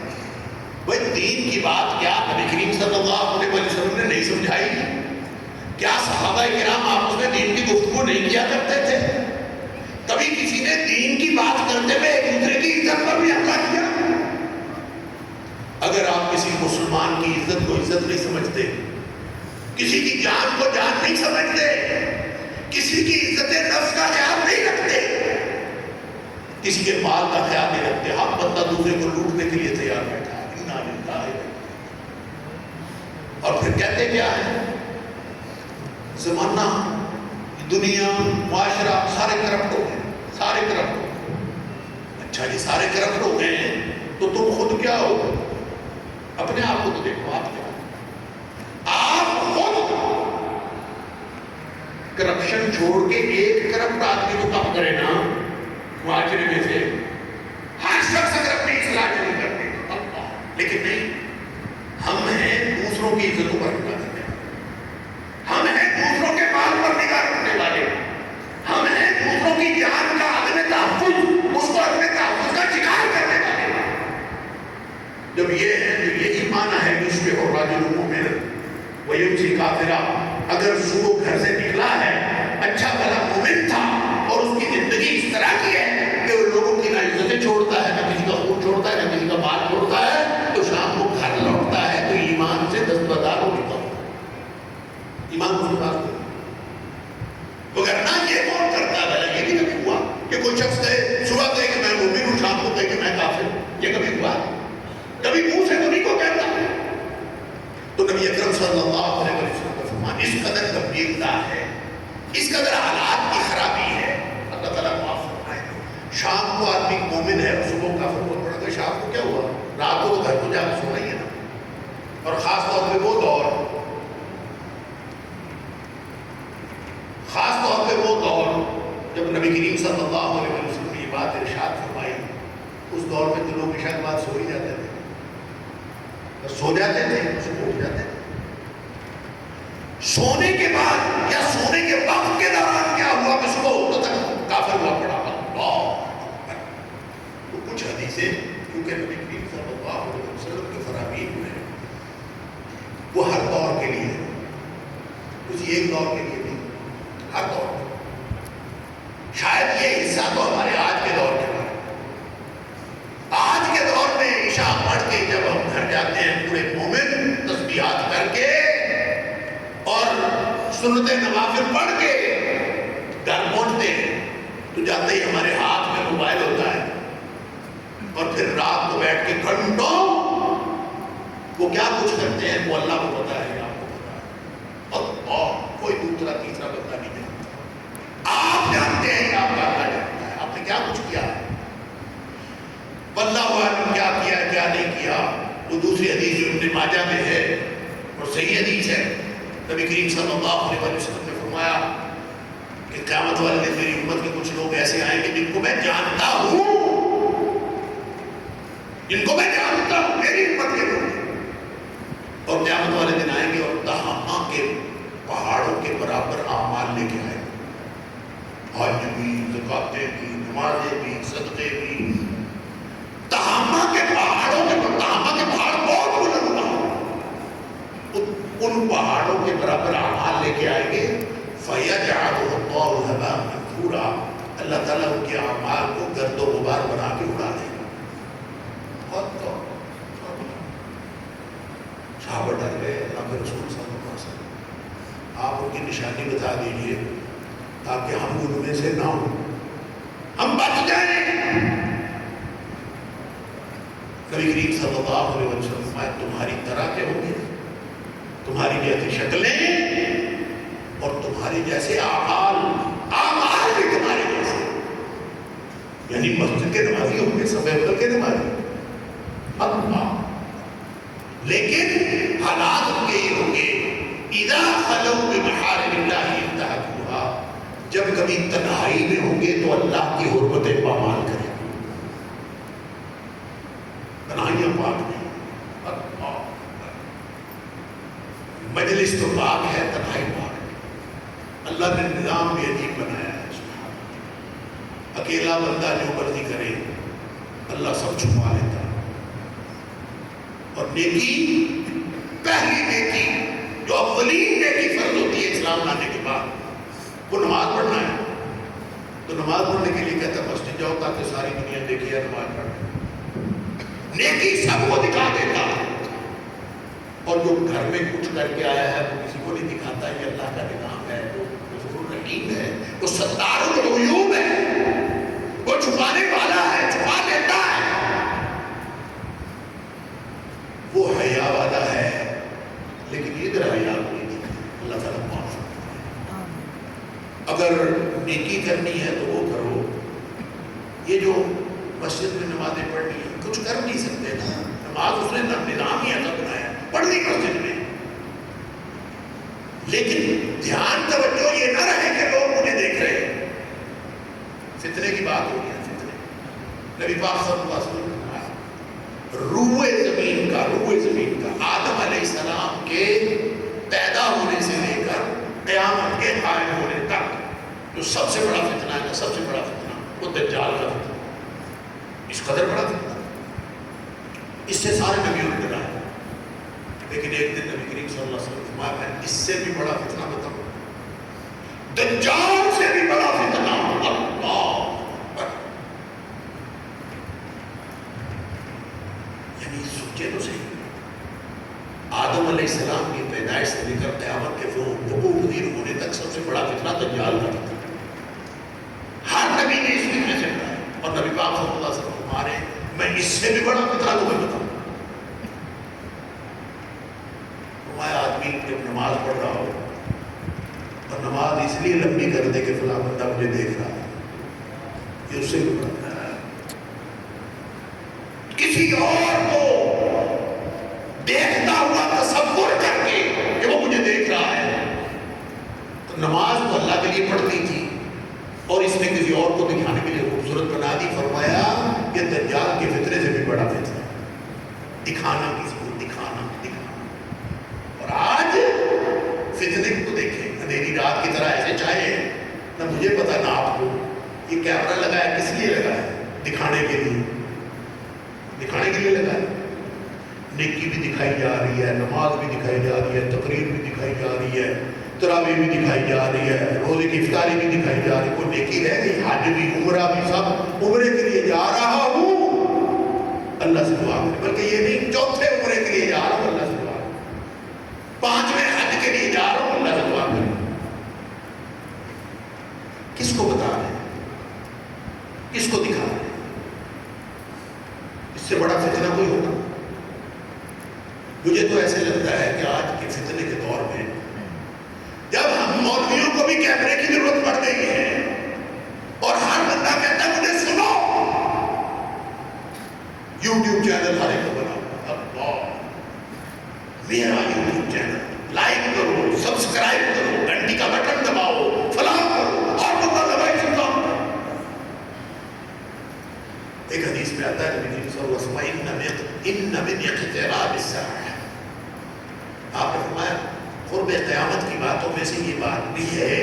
بھائی دین کی بات کیا نبی کریم صلی اللہ علیہ وسلم نے نہیں سمجھائی؟ کیا صحابہ کرام آپس میں دین کی گفتگو نہیں کیا کرتے تھے؟ کبھی کسی نے دین کی بات کرتے ہوئے ایک دوسرے کی عزت پر بھی حملہ کیا؟ اگر آپ کسی مسلمان کی عزت کو عزت نہیں سمجھتے، کسی کی جان کو جان نہیں سمجھتے، کسی کی عزت نفس کا خیال نہیں رکھتے، کسی کے مال کا خیال نہیں رکھتے، ہر بندہ دوسرے کو لوٹنے کے لیے تیار بیٹھا ہے. اور پھر کہتے کیا ہے؟ زمانہ، دنیا، معاشرہ سارے کرپٹ ہو گئے، سارے کرپٹ ہو گئے. اچھا جی سارے کرپٹ ہو گئے ہیں تو تم خود کیا ہو؟ اپنے آپ کو نفل چھوڑ کے ایک طرف رات کو کم کرے نا معاشرے میں سے ہر شخص اگر اپنی اصلاح نہیں کرتے لیکن نہیں، ہم ہیں دوسروں کی عزتوں پر نگاہ کرنے والے، ہم ہیں دوسروں کے مال پر نگاہ رکھنے والے، ہم ہیں دوسروں کی جان کا عدم تحفظ، اس کو عدم تحفظ کا شکار کرنے والے۔ جب یہ ہے تو یہی معنی ہے یصبح الرجل مؤمنا ویمسی کافرا، اگر صبح گھر سے نکلا ہے اچھا بھلا مومن تھا اور اس کی زندگی اس طرح کی ہے کہ وہ لوگوں کی نہ عزتیں چھوڑتا ہے، نہ کسی کا خون چھوڑتا ہے، نہ کسی کا مال چھوڑتا ہے، تو شام کو گھر لوٹتا ہے تو ایمان سے دستبردار ہو چکا ہوتا ہے، ایمان کو بات کرتا وگرنہ یہ کون کرتا ہے؟ بھلا یہ بھی کبھی ہوا کہ کوئی شخص کہے صبح کہے کہ میں مومن ہوں، شام کو کہے کہ میں کافر ہوں؟ یہ کبھی ہوا؟ کبھی منہ سے تو نہیں کو کہتا۔ تو نبی اکرم صلی اللہ علیہ وسلم کا فرمان اس قدر گمبھیرتا ہے، اس قدر حالات کی خرابی ہے، اللہ تعالیٰ معاف فرمائے۔ شام کو آدمی مومن ہے اور صبح کافر ہو پڑا تو شام کو کیا ہوا؟ رات کو تو گھر کو جا کے سونا ہی ہے نا۔ اور خاص طور پہ وہ دور جب نبی کریم صلی اللہ علیہ وسلم نے یہ بات ارشاد فرمائی، اس دور میں تو لوگ عشاء کے بعد سو ہی جاتے تھے، بس سو جاتے تھے، صبح اٹھ جاتے تھے۔ سونے کے بعد یا سونے کے وقت کے دوران کیا ہوا کہ صبح اٹھنے تک کافر ہوا پڑا۔ تو کچھ حدیثیں کیونکہ نبی کریم صلی اللہ علیہ وسلم کے فرامین میں وہ ہر دور کے لیے، کسی ایک دور کے لیے نہیں، ہر دور۔ شاید یہ حصہ تو ہمارے آج کے دور کے بارے میں، آج کے دور میں عشاء پڑھ کے جب ہم گھر جاتے ہیں پورے مومن تسبیحات کر کے اور سنت نوافل پڑھ کے گھر پہنچتے ہیں تو جاتے ہی ہمارے ہاتھ میں موبائل ہوتا ہے اور پھر رات کو بیٹھ کے گھنٹوں وہ کیا کچھ کرتے ہیں وہ اللہ کو پتا ہے، آپ کو پتا ہے، اور کوئی دوسرا تیسرا بندہ نہیں جانتا۔ آپ جانتے ہیں کہ آپ کا اللہ جانتا ہے آپ نے کیا کچھ کیا، واللہ عالم کیا کیا کیا نہیں کیا۔ وہ دوسری حدیث جو ابن ماجہ میں ہے اور صحیح حدیث ہے، نبی کریم صلی اللہ علیہ وسلم نے فرمایا کہ قیامت والے دن میری امت کے کچھ لوگ ایسے آئیں گے جن کو میں جانتا ہوں، جن کو میں جانتا ہوں، میری امت کے لوگ، اور قیامت والے دن آئیں گے اور تہامہ کے پہاڑوں کے برابر اعمال لے کے آئیں گے، حج بھی، زکاتیں بھی، نمازیں بھی، صدقے بھی، تہامہ کے پہاڑوں کے، تہامہ کے پہاڑ بہت بلند پہاڑ، ان پہاڑوں کے برابر اعمال لے کے آئیں گے، فَيَجْعَلُهُ اللَّهُ هَبَاءً مَنثُورًا، اللہ تعالیٰ ان کے اعمال کو گرد و غبار بنا کے اڑا دے گا۔ صحابہ ڈر گئے، اللہ کے رسول صلی اللہ علیہ وسلم آپ ان کی نشانی بتا دیجئے تاکہ ہم ان میں سے نہ ہوں، ہم بچ جائیں۔ نبی کریم صلی اللہ علیہ وسلم فرمایا تمہاری طرح کے ہوں گے، تمہاری جیسی شکلیں اور تمہارے جیسے اعمال، اعمال بھی تمہارے جیسے، یعنی مسجد کے نمازی ہوں گے، صف اول کے نمازی، اللہ، لیکن حالات ان کے یہ ہوں گے اذا خلوا بمحارم اللہ انتہکوها، جب کبھی تنہائی میں ہوں گے تو اللہ کی حرمتیں پامال کریں، تنہائیاں پاک نہیں، مجلس تو پاک ہے، تنہائی پاک ہے۔ اللہ نے نظام بھی عجیب بنایا ہے، اکیلا بندہ جو مرضی کرے اللہ سب چھپا لیتا ہے، اور نیکی، پہلی نیکی جو اولین نیکی فرض ہوتی ہے اسلام لانے کے بعد وہ نماز پڑھنا ہے، تو نماز پڑھنے کے لیے کہتا ہے مسجد جاؤ تاکہ ساری دنیا دیکھے نماز پڑھنا، نیکی سب کو دکھا دیتا ہے، اور جو گھر میں کچھ کر کے آیا ہے وہ کسی کو نہیں دکھاتا، یہ اللہ کا نظام ہے، وہ غفور الرحیم ہے، وہ ستار العیوب ہے، وہ چھپانے والا ہے، چھپا لیتا ہے، وہ حیا والا ہے، لیکن ادھر حیا نہیں دی، اللہ تعالیٰ معاف کرے۔ اگر نیکی کرنی ہے تو وہ کرو، یہ جو مسجد میں نمازیں پڑھنی ہے کچھ کر نہیں سکتے نا، نماز اس نے نظام ہی ایسا بنایا پڑھنی مسجد میں، لیکن دھیان توجہ یہ نہ رہے کہ لوگ مجھے جو سب سے بڑا فتنہ ہے نا، سب سے بڑا فتنہ وہ دجال کا فتنہ، اس قدر بڑا فتنہ، اس سے سارے نبیوں نے ڈرا ہے، لیکن ایک دن نبی کریم صلی اللہ علیہ وسلم فرمایا میں اس سے بھی بڑا فتنہ بتاؤں، دجال سے بھی بڑا فتنہ، اللہ اکبر۔ یعنی سوچے تو صحیح، آدم علیہ السلام کی پیدائش سے لے کر قیامت کے نبوت ہونے تک سب سے بڑا فتنہ دجال کا فتنہ، ہر نبی نے اس فتنے سے ڈرا ہے، اور نبی پاک صلی اللہ علیہ وسلم ہمارے میں اس سے بھی بڑا فتنہ تمہیں بتاؤں۔ ہمارا آدمی جب نماز پڑھ رہا ہو اور نماز اس لیے لمبی کر دے کہ فلاں بندہ مجھے دیکھ رہا ہے، یہ اس سے بھی بڑا ہے، کسی اور کو دیکھتا ہوا تصور کر کے کہ وہ مجھے دیکھ رہا ہے، تو نماز تو اللہ کے لیے پڑھتی تھی اور اس نے کسی اور کو دکھانے کے لیے خوبصورت بنا دی۔ فرمایا کہ دجال کے فتنے سے بھی بڑا فتنہ، دکھانا کسی کو، دکھانا دکھانا۔ اور آج فتنے کو دیکھیں، اندھیری رات کی طرح ایسے چاہے نہ مجھے پتا نہ آپ کو، یہ کیمرہ لگا ہے کس لیے لگا ہے؟ دکھانے کے لیے، دکھانے کے لیے لگا ہے۔ نیکی بھی دکھائی جا رہی ہے، نماز بھی دکھائی جا رہی ہے، تقریر بھی دکھائی جا رہی ہے، تراویح بھی دکھائی جا رہی ہے، روزے کی افطاری بھی دکھائی جا رہی ہے، کوئی نیکی رہ گئی؟ حج بھی، عمرہ بھی، سب عمرے کے لیے جا رہا ہوں اللہ سے دعا کریں، بلکہ یہ نہیں چوتھے عمرے کے لیے جا رہا ہوں اللہ سے دعا کریں، پانچویں حج کے لیے جا رہا ہوں اللہ سے دعا کریں۔ کس کو بتا رہے ہیں؟ کس کو دکھا رہے ہیں؟ اس سے بڑا فتنہ کوئی ہوگا؟ مجھے تو ایسے لگتا ہے کہ آج کے فتنے کے دور میں جب ہم مولویوں کو بھی کیمرے کی ضرورت پڑ گئی ہے اور ہر بندہ کہتا ہے مجھے سنو، یوٹیوب چینل ہر ایک کو بناؤ، اللہ میرا یوٹیوب چینل لائک کرو، سبسکرائب کرو، گھنٹی کا بٹن دباؤ، فلاں کرو، اور بندہ دبائی سنتا ہوں۔ ایک حدیث میں آتا ہے نبی صلی اللہ علیہ وسلم ان من اقتراب الساعہ، آپ نے فرمایا قرب قیامت کی باتوں میں سے یہ بات بھی ہے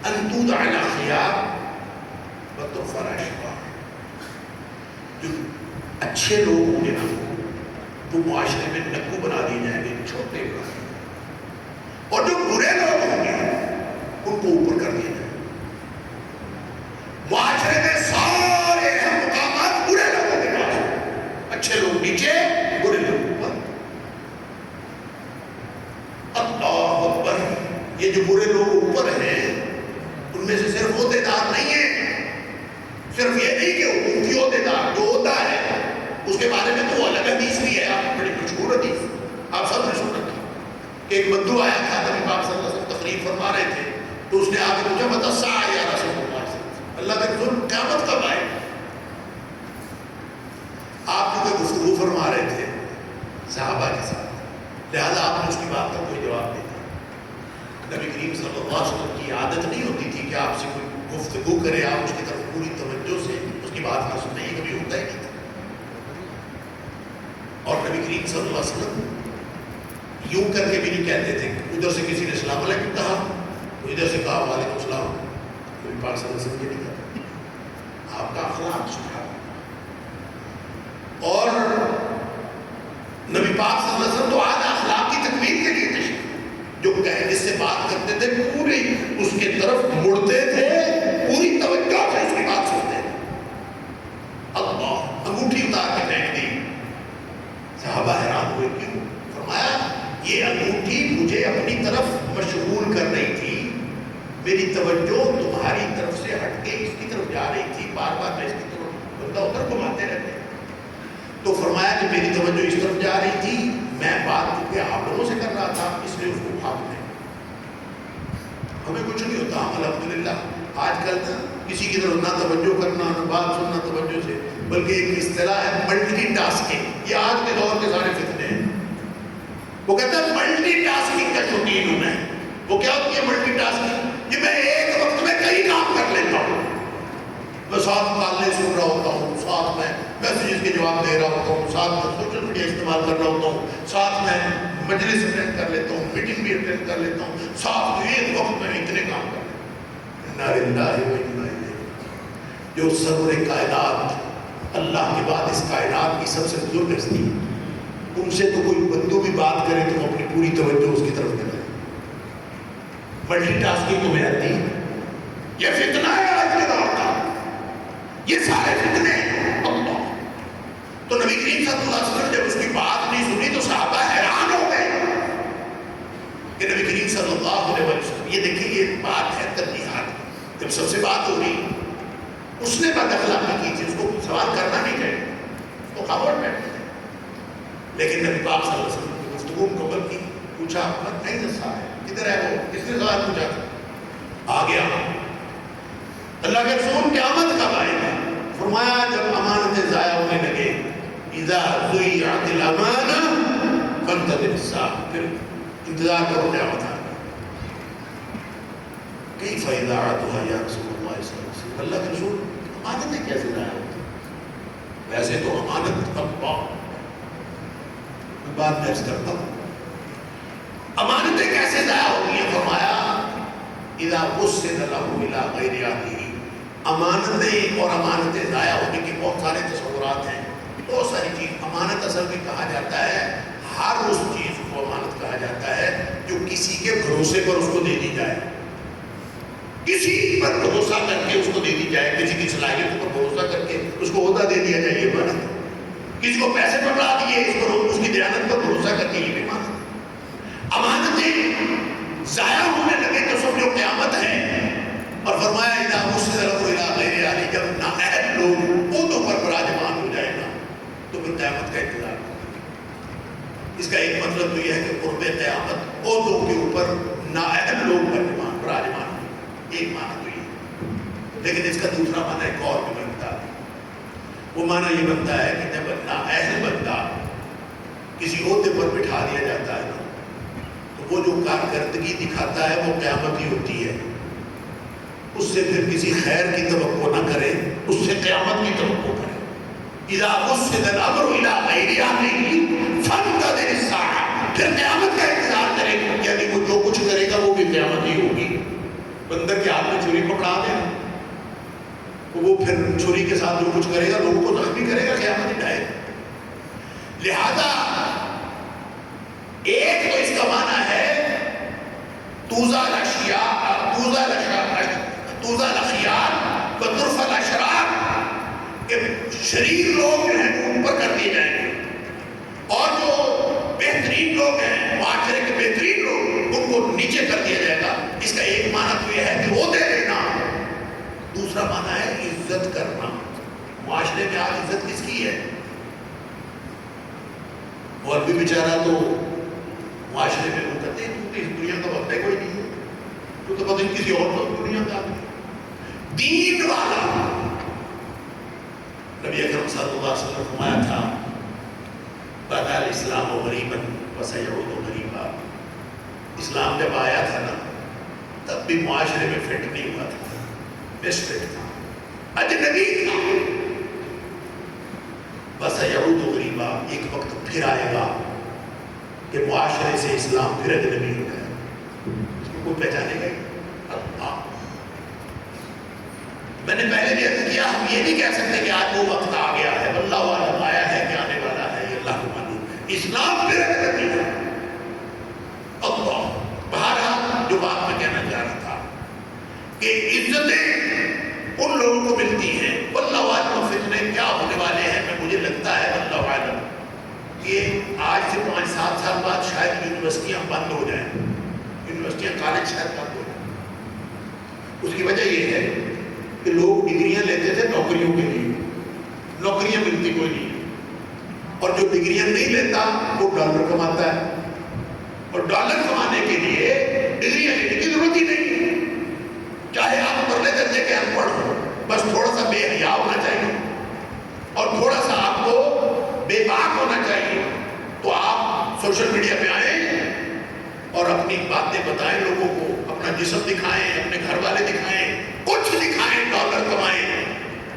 ان تودع الاخیار وترفع الاشرار، جو اچھے لوگ ہوں گے نا وہ معاشرے میں نکو بنا دیے جائیں گے، چھوٹے بنا، اور جو برے لوگ ہوں گے ان کو اوپر کر دیا جائے گا۔ معاشرے میں سارے اہم مقامات برے لوگوں کے پاس، اچھے لوگ نیچے، برے لوگ اوپر۔ اللہ اکبر، یہ جو برے لوگ اوپر ہیں ان میں سے صرف عہدے دار نہیں ہیں، صرف یہ نہیں کہ حکومتی عہدے دار جو ہوتا ہے اس کے بارے میں تو الگ حدیث بھی ہے، آپ بڑی مشہور حدیث آپ سب نے سن رکھی کہ ایک بدو آیا تھا، نبی پاک صلی اللہ علیہ وسلم تقریر فرما رہے تھے تو اس نے آ کے پوچھا متی الساعہ یا رسول اللہ، اللہ کے رسول قیامت کب آئے؟ آپ کیونکہ گفتگو فرما رہے تھے صحابہ کے ساتھ، لہذا آپ نے اس کی بات کا کوئی جواب نہیں دیا۔ نبی کریم صلی اللہ علیہ وسلم کی عادت نہیں ہوتی تھی کہ آپ سے کوئی گفتگو کرے، آپ اس کی طرف پوری توجہ سے اس کی بات نہ سنیں، یہ کبھی ہوتا ہی نہیں تھا۔ اور نبی کریم صلی اللہ علیہ وسلم یوں کر کے بھی نہیں کہتے تھے، ادھر سے کسی نے السلام علیکم کہا تو ادھر سے کہا وعلیکم السلام، نبی پاک صلی اللہ علیہ وسلم یہ نہیں کہا، آپ کا اخلاق سبحان۔ اور نبی پاک صلی اللہ علیہ وسلم تو آج اخلاق کی تکمیل کے لیے تشریف، جو جس سے بات کرتے تھے پوری اس کے طرف مڑتے تھے، پوری توجہ سے اس کی بات سنتے تھے۔ اللہ، انگوٹھی اتار کے پھینک دی، صحابہ حیران ہوئے، کیوں؟ فرمایا یہ انگوٹھی مجھے اپنی طرف مشغول کر رہی تھی، میری توجہ تمہاری طرف سے ہٹ کے اس کی طرف جا رہی تھی، بار بار میں اس کی طرف بندہ ادھر گھماتے رہتے، تو فرمایا کہ میری توجہ اس طرف جا رہی تھی، میں بات کیونکہ آپ لوگوں سے کر رہا تھا اس لیے اس کو بھاگ لیں۔ ہمیں کچھ نہیں ہوتا الحمدللہ، آج کل نا کسی کی طرف نہ توجہ کرنا، نہ بات سننا توجہ سے، بلکہ ایک اصطلاح ہے ملٹی ٹاسکنگ، یہ آج کے دور کے سارے فتنے ہیں۔ وہ کہتا ہے ملٹی ٹاسکنگ کا شوقین ہوں میں۔ وہ کیا ہوتی ہے ملٹی ٹاسکنگ؟ یہ میں ایک وقت میں کئی کام کر لیتا ہوں، میں ساتھ کالیں سن رہا ہوتا ہوں، ساتھ میں میسیجز کے جواب دے رہا ہوتا ہوں، ساتھ میں سوشل میڈیا استعمال کر رہا ہوتا ہوں، ساتھ میں مجلس اٹینڈ کر لیتا ہوں، میٹنگ بھی اٹینڈ کر لیتا ہوں، ساتھ میں ایک وقت میں اتنے کام کر لیتا ہوں۔ انا للہ و انا الیہ، جو سرور کائنات، اللہ کے بعد اس کائنات کی سب سے بزرگ ہستی، ان سے تو کوئی بندو بھی بات کرے تو اپنی پوری توجہ اس کی طرف دے دے۔ ملٹی ٹاسکنگ تمہیں آتی ہے؟ یہ فتنہ ہے آج کے دور کا، یہ سارے فتنے اللہ۔ تو نبی کریم صلی اللہ علیہ وسلم جب اس کی بات نہیں سنی تو صحابہ حیران ہو گئے کہ نبی کریم صلی اللہ علیہ وسلم، یہ دیکھیں یہ بات ہے ترجیحات، جب سب سے بات ہو رہی اس نے بات اخلاقی کی تھی، اس کو سوال کرنا نہیں چاہیے، تو خاموش بیٹھے، لیکن نبی پاک صلی اللہ علیہ وسلم کی گفتگو مکمل کی، پوچھا نہیں دسا ہے کدھر ہے وہ، کس نے سوال پوچھا تھا؟ آ گیا اللہ کے رسول قیامت کب آئے گا؟ فرمایا جب امانتیں ضائع ہونے لگے، اذا ضیعت الامانہ فانتظر الساعہ، پھر انتظار کرو قیامت آ گئی۔ کیف اذاعتها یا رسول اللہ صلی اللہ علیہ وسلم، اللہ کے رسول امانتیں کیسے ضائع ہوتی؟ ویسے تو امانت اللہ، میں بات درس کرتا ہوں، امانتیں کیسے ضائع ہوتی ہیں؟ فرمایا اذا وسد له الى غیر اہلہ، امانتیں اور امانتیں ضائع ہونے کے بہت سارے تصورات ہیں، بہت ساری چیز۔ امانت اصل میں کہا جاتا ہے ہر اس چیز کو امانت کہا جاتا ہے جو کسی کے بھروسے پر اس کو دے دی جائے، کسی پر بھروسہ کر کے اس کو دے دی جائے، کسی کی صلاحیت پر بھروسہ کر کے اس کو عہدہ دے دیا جائے، یہ امانت۔ کسی کو پیسے پکڑا دیے، اس کی دیانت پر بھروسہ کر کے، یہ بھی امانت۔ امانتیں ضائع ہونے لگے تو سمجھو قیامت ہے۔ اور فرمایا اذا وسد له الى غیر اہلہ، جب نااہل لوگ عہدوں پر براجمان ہو جائے گا تو پھر قیامت کا انتظار کریں۔ اس کا ایک مطلب تو یہ ہے کہ قرب قیامت عہدوں کے اوپر نااہل لوگ براجمان ہوں، ایک معنی تو یہ۔ لیکن اس کا دوسرا معنی ایک اور بھی بنتا ہے، وہ معنی یہ بنتا ہے کہ جب نااہل بندہ کسی عہدے پر بٹھا دیا جاتا ہے نا، تو وہ جو کارکردگی دکھاتا ہے وہ قیامت ہی ہوتی ہے، اس سے پھر کسی خیر کی توقع نہ کرے، اس سے قیامت کی توقع کرے۔ اذا وسد الامر الى غیر اہلہ فانتظر الساعہ، پھر قیامت کا انتظار کرے، یعنی وہ جو کچھ کرے گا وہ بھی قیامت ہی ہوگی۔ بندر کے ہاتھ میں چھری پکڑا دے، وہ پھر چھری کے ساتھ جو کچھ کرے گا لوگوں کو زخمی کرے گا، قیامت ہی ڈھائے گا۔ لہذا ایک تو اس کا معنی ہے توزع الاشیاء وترفع الاشرار، کہ شریر لوگ جو ہیں ان پر کر دیے جائیں گے، اور جو بہترین لوگ ہیں، معاشرے کے بہترین لوگ، ان کو نیچے کر دیا جائے گا۔ اس کا ایک معنی تو یہ ہے کہ عہدے دینا، دوسرا معنی ہے عزت کرنا۔ معاشرے میں آج عزت کس کی ہے؟ اور بھی بیچارہ تو معاشرے میں وہ کہتے ہیں تو اس دنیا کا وقت ہے کوئی نہیں ہے، تو پتہ نہیں کسی اور دنیا کا دین والا۔ نبی اکرم صلی اللہ علیہ وسلم فرمایا تھا بدا الاسلام غریبا وسیعود غریبا، اسلام جب آیا تھا نا تب بھی معاشرے میں فٹ نہیں ہوا تھا، مس فٹ تھا، اجنبی تھا۔ وسیعود غریبا، ایک وقت پھر آئے گا کہ معاشرے سے اسلام پھر اجنبی ہو گیا، اس کو کوئی پہچانے گا؟ اللہ۔ میں نے پہلے بھی عرض کیا، ہم یہ نہیں کہہ سکتے کہ آج وہ وقت آ گیا ہے، اللہ والا آیا ہے کہ آنے والا ہے، یہ اللہ کو معلوم ہے، اسلام پھر اجنبی ہے۔ اللہ بہرحال جو بات میں کہنا چاہ رہا تھا کہ عزتیں ان لوگوں کو ملتی ہیں، واللہ عالم فتنے کیا ہونے والے ہیں، میں مجھے لگتا ہے واللہ عالم کہ آج سے 5-7 سال بعد شاید یونیورسٹیاں بند ہو جائیں، یونیورسٹیاں کالج شاید بند ہو جائیں۔ اس کی وجہ یہ ہے کہ لوگ ڈگریاں لیتے تھے نوکریوں کے لیے، نوکریاں ملتی کوئی نہیں، اور جو ڈگریاں نہیں لیتا وہ ڈالر کماتا ہے، اور ڈالر کمانے کے لیے ڈگریاں لینے کی ضرورت ہی نہیں، چاہے آپ پرلے درجے کے ان پڑھ ہو، بس تھوڑا سا بے حیا ہونا چاہیے اور تھوڑا سا آپ کو بے باک ہونا چاہیے، تو آپ سوشل میڈیا پہ آئیں اور اپنی باتیں بتائیں لوگوں کو، اپنا جسم دکھائیں، اپنے گھر والے دکھائیں، کچھ دکھائیں، ڈالر کمائیں۔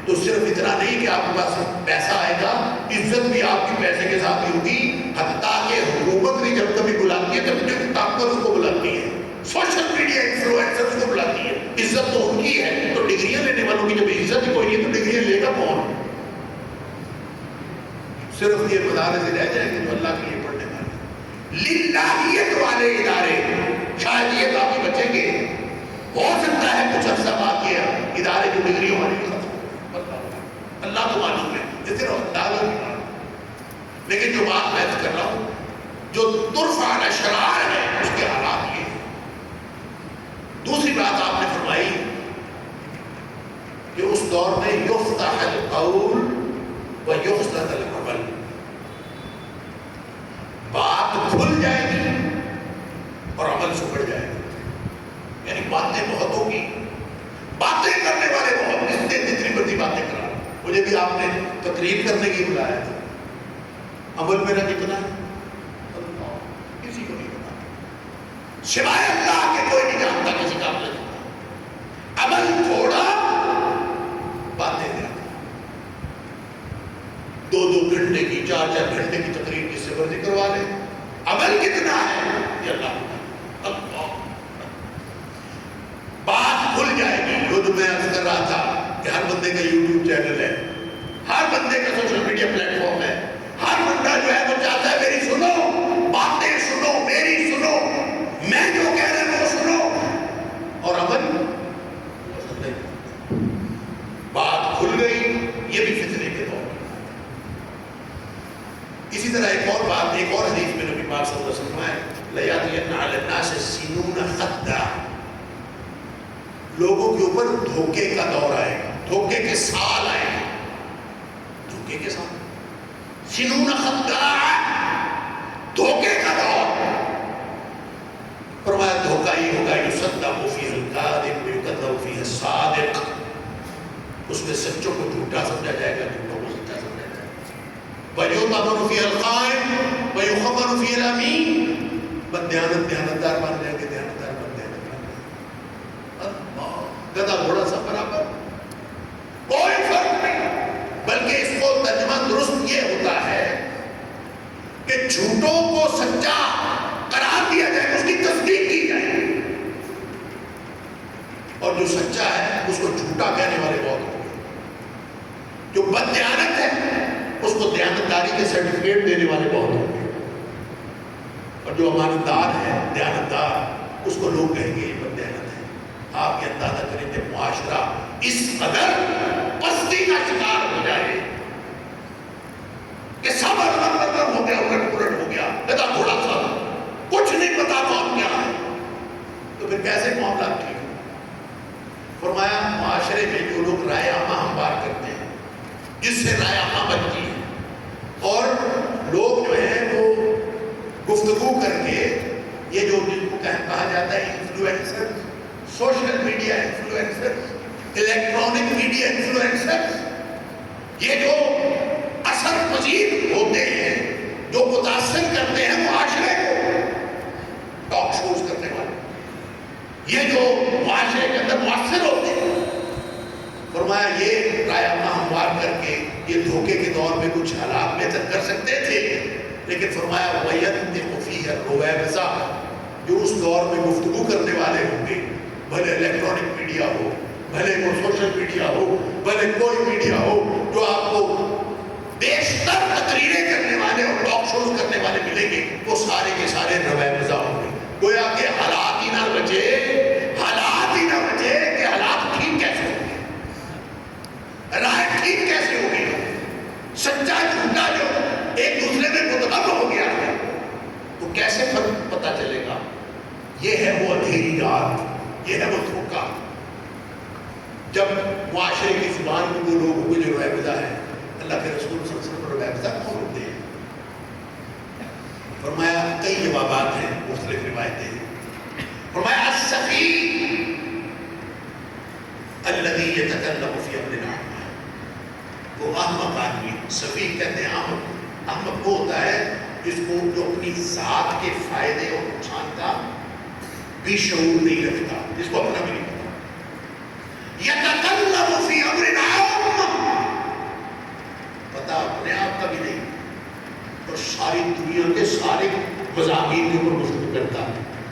تو صرف اتنا نہیں کہ آپ کے پاس پیسہ آئے گا، عزت بھی آپ کی پیسے کے ساتھ ہی ہوگی، حتیٰ کہ حکومت بھی جب کبھی بلاتی ہے جب طاقت اس کو بلاتی ہے، سوشل میڈیا انفلوئنسرز کو بلاتی ہے، عزت تو ان کی جائیں گے جو اللہ کے لیے پڑھنے والے للہیت والے ادارے شاید یہ کافی بچیں گے. ہو سکتا ہے کچھ عرصہ بعد یہ ادارے جو ڈگریوں والے ختم اللہ کو معلوم ہے یہ صرف اندازہ نہیں معلوم. لیکن جو بات میں کر رہا ہوں جو ترفع الاشرار ہے اس کے حالات یہ. دوسری بات آپ نے فرمائی کہ اس دور میں یفتح القول و یفسد العمل. بات کھل جائے گی اور عمل سکڑ جائے گا. یعنی باتیں بہت ہوگی, باتیں کرنے والے بہت, جتنی بڑی باتیں کرا. مجھے بھی آپ نے تقریر کرنے کی بلایا تھا, عمل میرا کتنا ہے کسی کو نہیں پتا, سوائے اللہ کے کوئی نہیں جانتا کسی کا عمل کتنا. عمل تھوڑا, باتیں زیادہ. 2-2 گھنٹے کی 4-4 گھنٹے کی تقریر کس سے مرضی کروا لے, عمل کتنا ہے یہ اللہ کو. بات کھل جائے گی. جو میں عرض کر رہا تھا کہ ہر بندے کا یوٹیوب چینل ہے, ہر بندے کا سوشل میڈیا پلیٹ فارم ہے. ہر بندہ جو ہے وہ چاہتا ہے میری سنو, باتیں سنو, میری سنو, میں جو کہہ رہا ہوں وہ سنو, اور عمل بات کھل گئی. یہ بھی فتنے کے دور. اسی طرح ایک اور بات, ایک اور حدیث میں نبی پاک صلی اللہ علیہ وسلم ہے لَيَأْتِيَنَّ عَلَى النَّاسِ سِنُونَ خَدًّا. لوگوں کے اوپر دھوکے کا دور آئے گا, دھوکے کے سال آئے گا. دھوکے کے سال, سنون خداع, دھوکے کا دور. فرمایا دھوکہ یہ ہوگا یصدق فیہ الکاذب ویکذب فیہ الصادق. اس میں سچوں کو جھوٹا سمجھا جائے گا, جھوٹوں کو سچا سمجھا جائے گا. وَيُؤْتَمَنُ فِيهَا الْخَائِنُ وَيُخَمَّنُ فِيهَا الْأَمِينُ. بد دیانتدار بن جائیں گے, دیانتدار بن جائیں گے. گدھا گھوڑا سب برابر, کوئی فرق نہیں. بلکہ اس کو ترجمہ درست یہ ہوتا ہے کہ جھوٹوں کو سچا قرار دیا جائے, اس کی تصدیق کی جائے, اور جو سچا ہے اس کو جھوٹا کہنے والے بہت ہوں گے. جو بد دیانت ہے اس کو دیانتداری کے سرٹیفکیٹ دینے والے بہت ہوں گے, اور جو امانتدار ہے, دیانتدار, اس کو لوگ کہیں گے یہ بد دیانت ہے. آپ یہ اندازہ کریں کہ معاشرہ اس قدر پستی کا شکار ہو جائے کہ سب ادھر ہو گیا, الٹ پلٹ ہو گیا, گدھا گھوڑا سا, کچھ نہیں پتا کون کیا ہے, تو پھر کیسے معاملات ٹھیک ہو. فرمایا معاشرے میں جو لوگ رائے عامہ ہموار کرتے ہیں, جس سے رائے عامہ بنتی ہے, اور لوگ جو ہیں وہ گفتگو کر کے, یہ جو جن کو کہا جاتا ہے influencer, social media influencer, electronic media influencer, یہ جو اثر پذیر ہوتے ہیں, جو متاثر کرتے ہیں معاشرے کو, ٹاک شوز کرنے والے, یہ جو معاشرے کے اندر مؤثر ہوتے ہیں. فرمایا یہ رائے عامہ ہموار کر کے یہ دھوکے کے دور میں کچھ حالات بہتر کر سکتے تھے, لیکن فرمایا وَيَنْتِقُ فِيهَا الرُّوَيْبَسَ. جو اس دور میں گفتگو کرنے والے ہوں گے, بھلے الیکٹرانک میڈیا ہو, بھلے وہ سوشل میڈیا ہو, بھلے کوئی میڈیا ہو, جو آپ کو بیشتر تقریریں کرنے والے اور ٹاک شوز کرنے والے ملیں گے, وہ سارے کے سارے رویبزا ہوں گے. گویا کہ حالات ہی نہ بچے, حالات ہی نہ بچے کہ حالات ٹھیک کیسے ہوں گے, رائے ٹھیک کیسے ہوگی. سچا جھوٹا جو ایک دوسرے میں متغم ہو گیا ہے, تو کیسے فرق پتہ چلے گا. یہ ہے وہ اندھیری رات, یہ ہے وہ دھوکہ. جب معاشرے کی زبان میں وہ لوگ ہوں گے جو رویبزا ہیں, اللہ کے رسول صلی اللہ علیہ وسلم رویبزا کون ہوتے ہیں. فرمایا کئی جوابات ہیں, مختلف روایتیں ہیں. فرمایا السفی الذی یتکلم فی امر العامہ, وہ احمق آدمی, سفی کہتے ہیں احمق. احمق وہ ہوتا ہے جس کو جو اپنی ذات کے فائدے اور نقصان کا بھی شعور نہیں رکھتا, جس کو اپنا بھی نہیں پتا. یتکلم فی امر عام, پتا اپنے آپ کا بھی نہیں, اور ساری دنیا کے سارے مضامین کے اوپر گفتگو کرتا,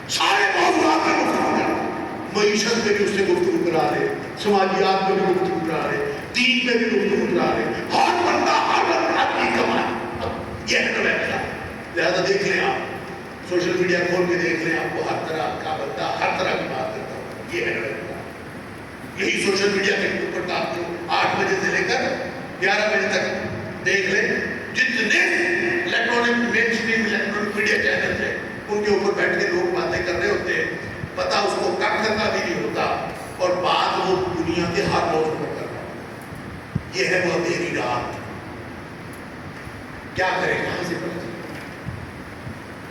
سارے موضوعات میں گفتگو کرتا. معیشت میں بھی اس سے گفتگو کرا رہے, سماجیات میں بھی گفتگو کرا رہے, دین میں بھی گفتگو کرا رہے. ہر بندہ ہر چیز کمائے. یہ ہے نا ویب کا. لہٰذا دیکھ لیں آپ, سوشل میڈیا کھول کے دیکھ لیں, آپ کو ہر طرح کا بندہ ہر طرح کی بات کرتا ہوں. یہ ہے نا ویب کا. یہی سوشل میڈیا کے اوپر کا آپ کو 8 بجے سے لے کر 11 بجے تک دیکھ لیں, جتنے الیکٹرانک مین اسٹریم الیکٹرانک میڈیا چینل ہیں ان کے اوپر بیٹھ کے لوگ باتیں کر رہے ہوتے ہیں, پتہ اس کو کٹ کرنا بھی نہیں ہوتا, اور بات وہ دنیا کے ہر موضوع پر کر رہا ہے. یہ ہے وہ اندھیری رات. کیا کریں, کہاں سے پڑھیں؟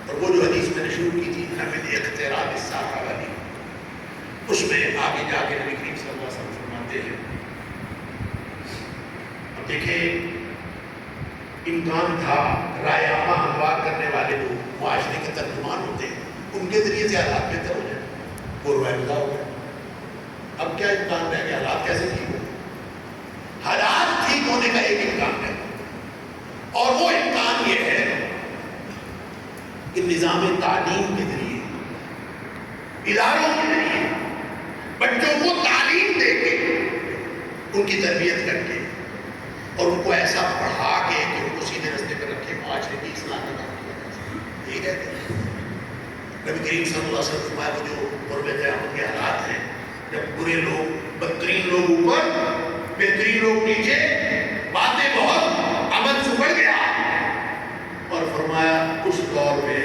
اور وہ جو حدیث میں نے شروع کی تھی ہمیں اختراع الساعہ والی, اس میں آگے جا کے نبی کریم صلی اللہ علیہ وسلم فرماتے ہیں, اب دیکھیں امکان تھا رائے عامہ ہموار کرنے والے لوگ معاشرے کے ترجمان ہوتے ہیں, ان کے ذریعے سے حالات بہتر ہو جائیں, وہ روایت ہو گئے. اب کیا امکان رہ گیا, حالات کیسے ٹھیک ہو؟ حالات ٹھیک ہونے کا ایک امکان ہے, اور وہ امکان یہ ہے کہ نظام تعلیم کے ذریعے, اداروں کے ذریعے بچوں کو تعلیم دے کے, ان کی تربیت کر کے, اور ان کو ایسا پڑھا کے کہ ان کو سیدھے رستے پر رکھے, معاشرے کی اصلاح کا کام کیا جا سکے. یہ کہتے ہیں نبی کریم صلی اللہ علیہ وسلم فرمایا وہ جو قرب قیامت کے حالات ہیں, جب برے لوگ, بدترین لوگ اوپر, بہترین لوگ نیچے, باتیں بہت, عمل سکڑ گیا, اور فرمایا اس دور میں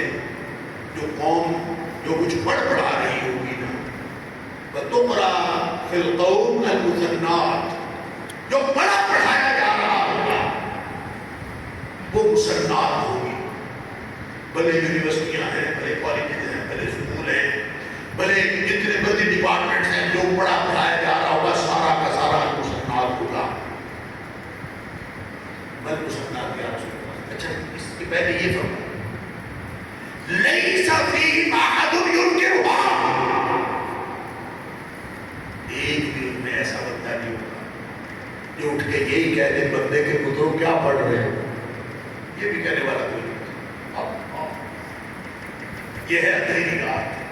جو قوم جو کچھ پڑھا رہی ہوگی نا, وَتُقْرَأُ فِي الْقَوْمِ الْمُثَنَّاتِ, جو پڑھایا جا رہا ہوگا وہ مسنات ہوگی. بھلے یونیورسٹیاں ہیں, بھلے کالجز ہیں, بھلے اسکول ہیں, بھلے جتنے بڑے ڈپارٹمنٹس ہیں, جو پڑھایا جا رہا ہوگا سارا کا سارا مسنات ہوگا. بل مسنات کیا رسول اللہ. اچھا, اس کے پہلے یہ فرمایا لَيْسَ فِيهِمْ أَحَدٌ يُنْكِرُهَا, ایک بھی ان میں ایسا بندہ نہیں ہوگا جو اٹھ کے یہی کہہ دے بندے کے پتروں کیا پڑھ رہے ہیں, یہ بھی کہنے والا کوئی نہیں. یہ ہے اندھیری رات.